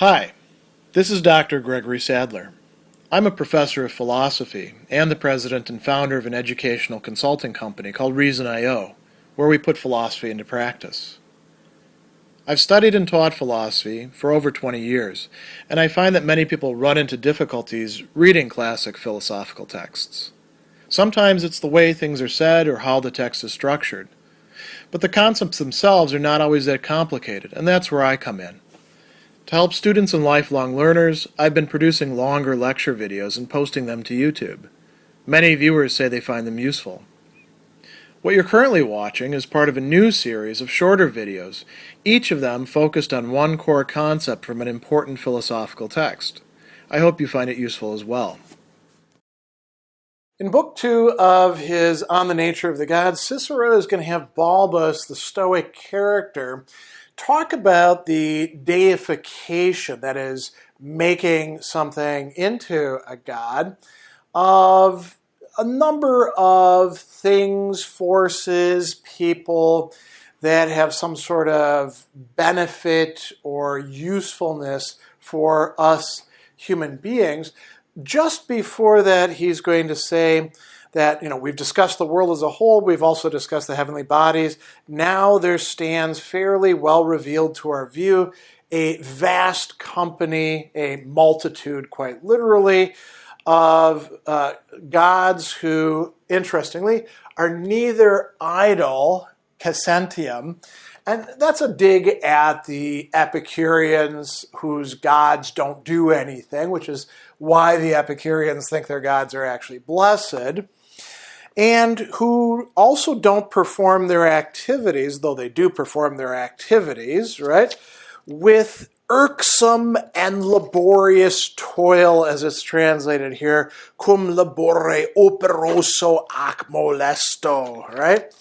Hi, this is Dr. Gregory Sadler. I'm a professor of philosophy and the president and founder of an educational consulting company called Reason.io, where we put philosophy into practice. I've studied and taught philosophy for over 20 years, and I find that many people run into difficulties reading classic philosophical texts. Sometimes it's the way things are said or how the text is structured. But the concepts themselves are not always that complicated, and that's where I come in. To help students and lifelong learners, I've been producing longer lecture videos and posting them to YouTube. Many viewers say they find them useful. What you're currently watching is part of a new series of shorter videos, each of them focused on one core concept from an important philosophical text. I hope you find it useful as well. In Book 2 of his On the Nature of the Gods, Cicero is going to have Balbus, the Stoic character, talk about the deification, that is, making something into a god, of a number of things, forces, people that have some sort of benefit or usefulness for us human beings. Just before that, he's going to say that, we've discussed the world as a whole, we've also discussed the heavenly bodies. Now there stands fairly well revealed to our view a vast company, a multitude quite literally, of gods who, interestingly, are neither idle, Cassentium, and that's a dig at the Epicureans whose gods don't do anything, which is why the Epicureans think their gods are actually blessed, and who also don't perform their activities, though they do perform their activities, right, with irksome and laborious toil, as it's translated here, cum labore operoso ac molesto, right?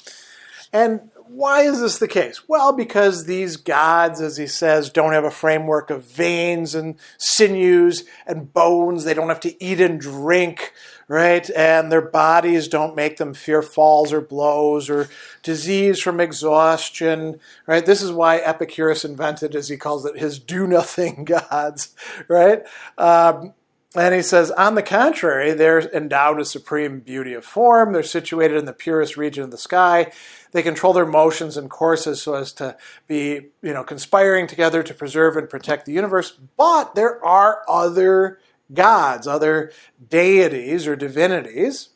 And why is this the case? Well, because these gods, as he says, don't have a framework of veins and sinews and bones. They don't have to eat and drink, right? And their bodies don't make them fear falls or blows or disease from exhaustion, right? This is why Epicurus invented, as he calls it, his do-nothing gods, right? And he says, on the contrary, they're endowed with supreme beauty of form. They're situated in the purest region of the sky. They control their motions and courses so as to be, conspiring together to preserve and protect the universe. But there are other gods, other deities or divinities.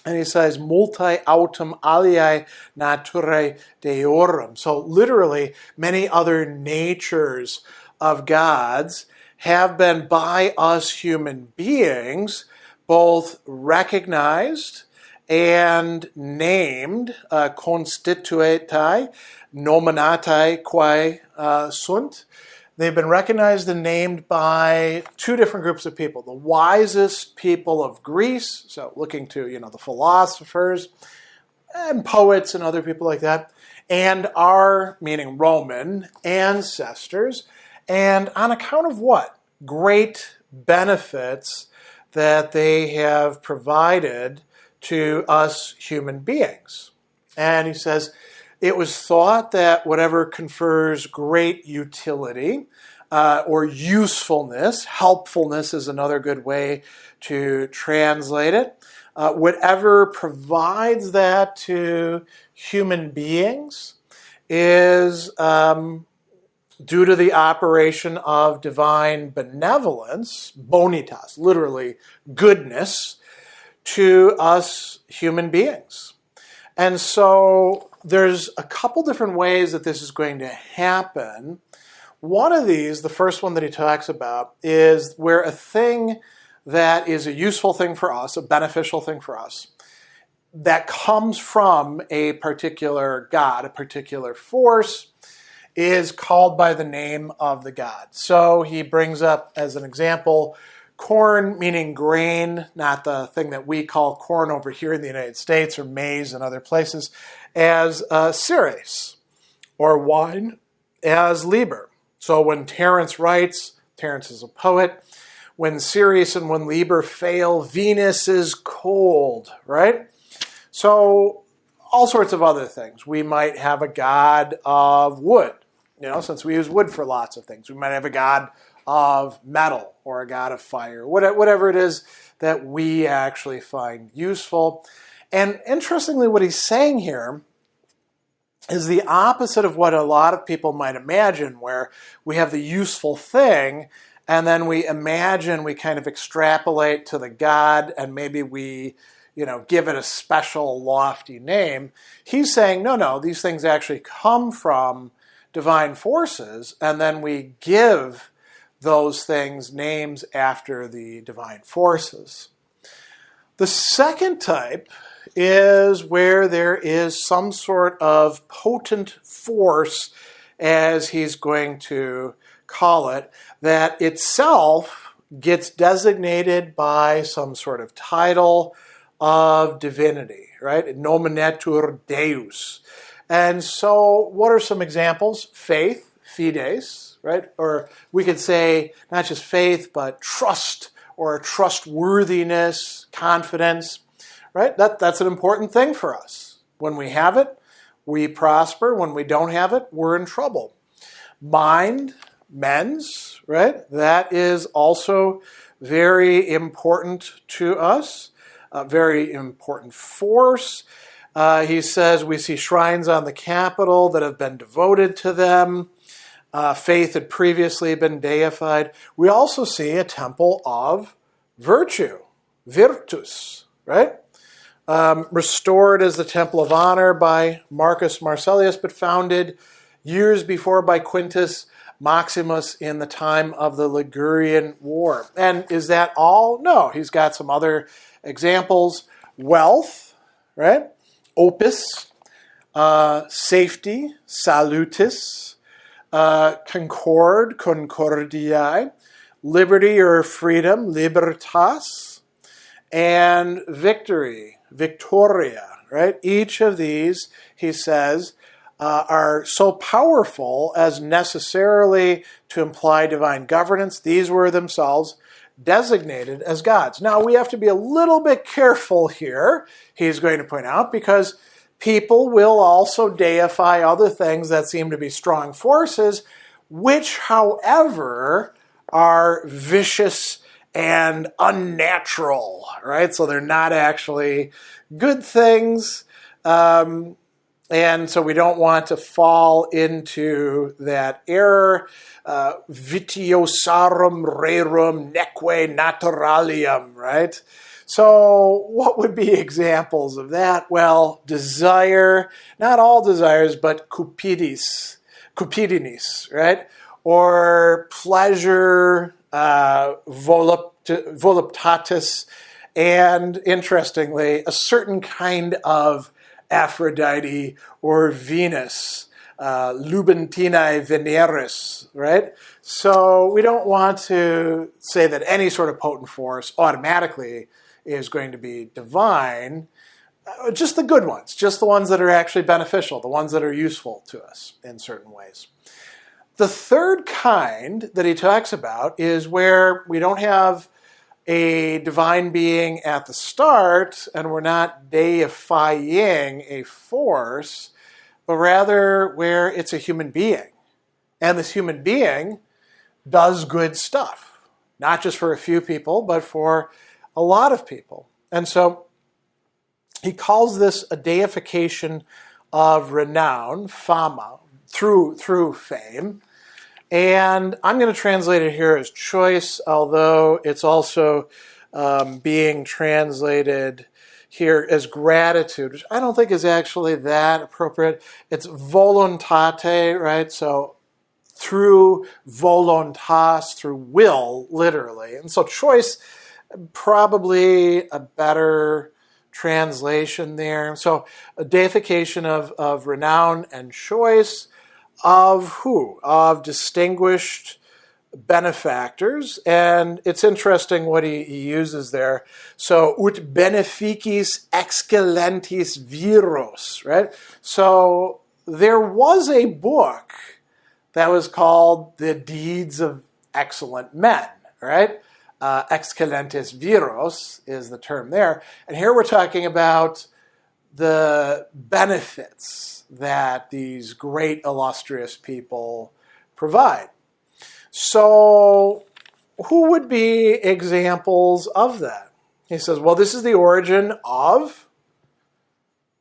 And he says, multi autem aliae naturae deorum. So literally, many other natures of gods have been by us human beings both recognized and named, constituetae, nominatae quae sunt. They've been recognized and named by two different groups of people. The wisest people of Greece, so looking to, the philosophers and poets and other people like that, and our, meaning Roman, ancestors. And on account of what? Great benefits that they have provided to us human beings. And he says, it was thought that whatever confers great utility or usefulness, helpfulness is another good way to translate it, whatever provides that to human beings is due to the operation of divine benevolence, bonitas, literally goodness, to us human beings. And so there's a couple different ways that this is going to happen. One of these, the first one that he talks about, is where a thing that is a useful thing for us, a beneficial thing for us, that comes from a particular god, a particular force, is called by the name of the god. So he brings up, as an example, corn, meaning grain, not the thing that we call corn over here in the United States or maize in other places, as ceres, or wine as liber. So when Terence writes, Terence is a poet, when Ceres and when liber fail, Venus is cold, right? So all sorts of other things. We might have a god of wood, since we use wood for lots of things. We might have a god of metal or a god of fire, whatever it is that we actually find useful. And interestingly, what he's saying here is the opposite of what a lot of people might imagine, where we have the useful thing, and then we kind of extrapolate to the god, and maybe we, give it a special lofty name. He's saying, no, these things actually come from divine forces, and then we give those things names after the divine forces. The second type is where there is some sort of potent force, as he's going to call it, that itself gets designated by some sort of title of divinity, right? Nomenatur Deus. And so what are some examples? Faith, fides, right? Or we could say not just faith, but trust or trustworthiness, confidence, right? That's an important thing for us. When we have it, we prosper. When we don't have it, we're in trouble. Mind, mens, right? That is also very important to us, a very important force. He says we see shrines on the Capitol that have been devoted to them. Faith had previously been deified. We also see a temple of virtue, virtus, right? Restored as the Temple of Honor by Marcus Marcellius, but founded years before by Quintus Maximus in the time of the Ligurian War. And is that all? No, he's got some other examples. Wealth, right? Opus, safety, salutis, concord, concordiae, liberty or freedom, libertas, and victory, victoria, right? Each of these, he says, are so powerful as necessarily to imply divine governance. These were themselves designated as gods. Now, we have to be a little bit careful here, he's going to point out, because people will also deify other things that seem to be strong forces, which, however, are vicious and unnatural, right? So they're not actually good things. And so we don't want to fall into that error. Vitiosarum rerum neque naturalium, right? So what would be examples of that? Well, desire, not all desires, but cupidinis, right? Or pleasure, voluptatis, and interestingly, a certain kind of Aphrodite or Venus, Lubentinae Veneris, right? So we don't want to say that any sort of potent force automatically is going to be divine. Just the good ones, just the ones that are actually beneficial, the ones that are useful to us in certain ways. The third kind that he talks about is where we don't have a divine being at the start, and we're not deifying a force, but rather where it's a human being. And this human being does good stuff, not just for a few people, but for a lot of people. And so he calls this a deification of renown, fama, through fame. And I'm going to translate it here as choice, although it's also being translated here as gratitude, which I don't think is actually that appropriate. It's voluntate, right? So through voluntas, through will, literally. And so choice, probably a better translation there. So a deification of renown and choice. Of who? Of distinguished benefactors. And it's interesting what he uses there. So, ut beneficis excellentis viros, right? So there was a book that was called The Deeds of Excellent Men, right? Excellentis viros is the term there. And here we're talking about the benefits that these great illustrious people provide. So who would be examples of that? He says, well, this is the origin of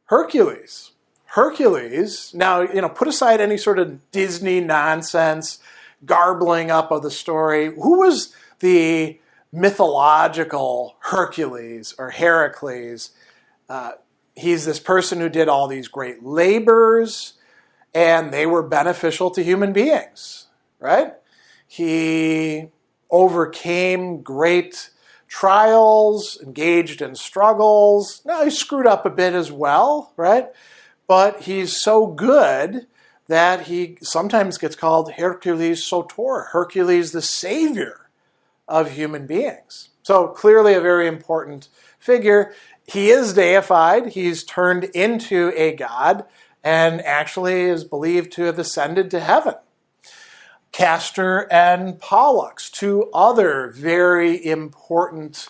Hercules. Hercules, now, put aside any sort of Disney nonsense, garbling up of the story. Who was the mythological Hercules or Heracles? He's this person who did all these great labors, and they were beneficial to human beings, right? He overcame great trials, engaged in struggles. Now, he screwed up a bit as well, right? But he's so good that he sometimes gets called Hercules Soter, Hercules the savior of human beings. So clearly a very important figure. He is deified. He's turned into a god and actually is believed to have ascended to heaven. Castor and Pollux, two other very important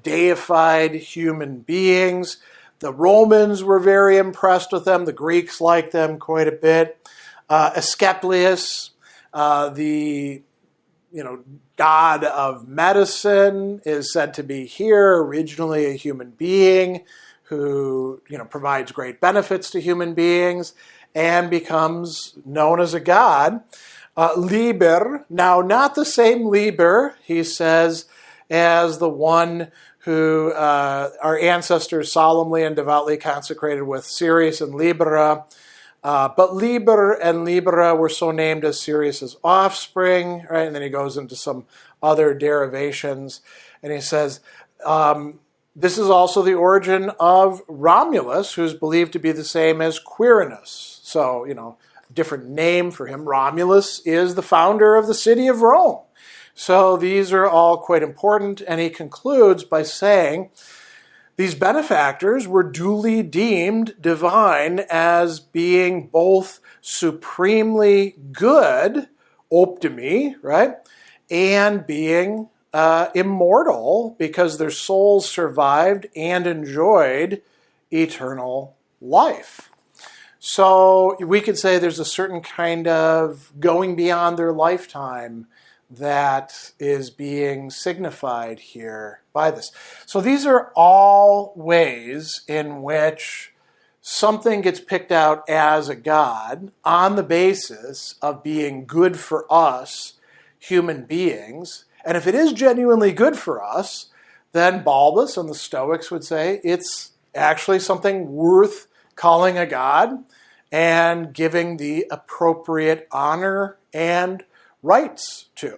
deified human beings. The Romans were very impressed with them. The Greeks liked them quite a bit. Asclepius, the god of medicine, is said to be here, originally a human being who provides great benefits to human beings and becomes known as a god. Liber, now not the same Liber, he says, as the one who our ancestors solemnly and devoutly consecrated with Sirius and Libera. But Liber and Libera were so named as Sirius's offspring, right? And then he goes into some other derivations. And he says, this is also the origin of Romulus, who's believed to be the same as Quirinus. So, different name for him. Romulus is the founder of the city of Rome. So these are all quite important, and he concludes by saying, these benefactors were duly deemed divine as being both supremely good, optimi, right, and being immortal because their souls survived and enjoyed eternal life. So we could say there's a certain kind of going beyond their lifetime that is being signified here by this. So these are all ways in which something gets picked out as a god on the basis of being good for us human beings. And if it is genuinely good for us, then Balbus and the Stoics would say it's actually something worth calling a god and giving the appropriate honor and rights to.